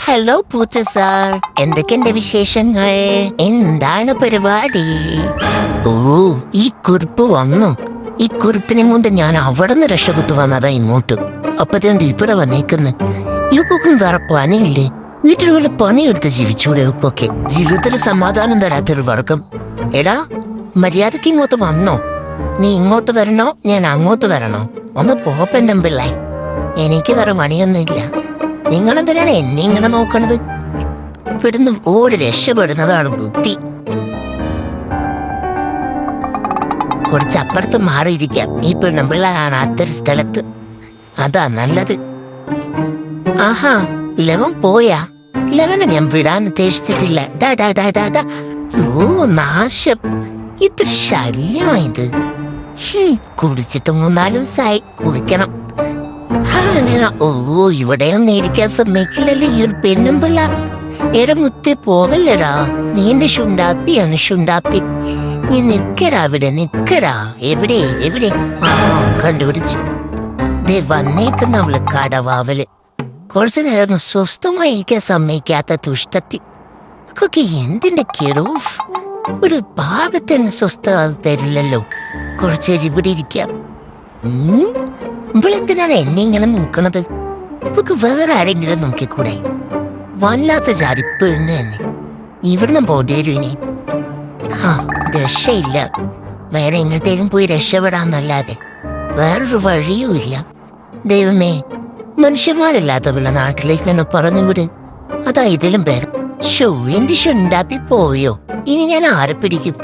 Hello പൂച്ച sir, എന്തൊക്കെയുണ്ട് വിശേഷങ്ങൾ? എന്താണ് പരിപാടി? ഓ, ഈ കുറിപ്പ് വന്നു. ഈ കുറിപ്പിനെ കൊണ്ട് ഞാൻ അവിടെ നിന്ന് രക്ഷപ്പെട്ടു വന്നതാ ഇങ്ങോട്ട്. അപ്പത്തേണ്ട് ഇവിടെ വന്നേക്കുന്നു. ഇവക്കൊക്കെ വേറെ പണിയില്ലേ? വീട്ടിൽ വല്ല പണിയെടുത്ത് ജീവിച്ചൂടെ ഇപ്പൊക്കെ? ജീവിതത്തിൽ സമാധാനം തരാത്തൊരു വർഗം. എടാ, മര്യാദക്ക് ഇങ്ങോട്ട് വന്നോ? നീ ഇങ്ങോട്ട് വരണോ ഞാൻ അങ്ങോട്ട് വരണോ? ഒന്ന് പോപ്പൻ്റെ പിള്ളേ, എനിക്ക് വേറെ പണിയൊന്നുമില്ല. നിങ്ങളെന്തിനാണ് എന്നെ ഇങ്ങനെ നോക്കണത്? ഇവിടുന്ന് ഓടി രക്ഷപ്പെടുന്നതാണ് ബുദ്ധി. കുറച്ചപ്പുറത്ത് മാറിയിരിക്കാം. ഈ പെണ്ണുമ്പിള്ള കാണാത്തൊരു സ്ഥലത്ത്. അതാ നല്ലത്. ആഹാ, ലവൻ പോയാ? ലവനെ ഞാൻ വിടാൻ ഉദ്ദേശിച്ചിട്ടില്ല. ഓ നാശം, ഇത്ര ശല്യമായത്. കുളിച്ചിട്ട് 3-4 ദിവസമായി. കുളിക്കണം. ഓ, ഇവിടെയൊന്നും ഇരിക്കാൻ സമ്മതിക്കില്ലല്ലോ ഈ ഒരു പെണ്ണുമ്പിള്ള. മുത്തി പോവല്ലടാ, നീന്റെ ശുണ്ടാപ്പിയാണ് ശുണ്ടാപ്പി. നീ നിക്കടാ, അവിടെ നിക്കടാ. എവിടെ എവിടെ? ആ, കണ്ടുപിടിച്ചു. ദേ വന്നേക്കുന്ന അവള് കടവാവല്. കുറച്ചു നേരം സ്വസ്ഥമായി ഇരിക്കാൻ സമ്മതിക്കാത്ത ദുഷ്ടത്തി. ഒക്കെ എന്തിന്റെ കിറൂഫ്. ഒരു ഭാഗത്തന്നെ സ്വസ്ഥത തരില്ലല്ലോ. കുറച്ചേരി ഇവിടെ ഇരിക്കാം. ഇവളെന്തിനാണ് എന്നെ ഇങ്ങനെ നോക്കണത്? ഇപ്പൊക്കെ വേറെ ആരെങ്കിലും നോക്കിക്കൂടെ? വല്ലാത്ത ചരിപ്പെണ്ണ് തന്നെ. ഇവിടുന്ന് പോടേരും ഇനി. ആ, രക്ഷയില്ല. വേറെ എങ്ങോട്ടേലും പോയി രക്ഷപ്പെടാന്നല്ലാതെ വേറൊരു വഴിയും ഇല്ല. ദൈവമേ, മനുഷ്യന്മാരല്ലാത്തവരുടെ നാട്ടിലേക്ക് എന്നെ പറഞ്ഞുവിട്. അതാ ഇതിലും പേര്. ഷോ, എന്റെ ഷുണ്ടാപ്പി പോയോ? ഇനി ഞാൻ ആരെ പിടിക്കും?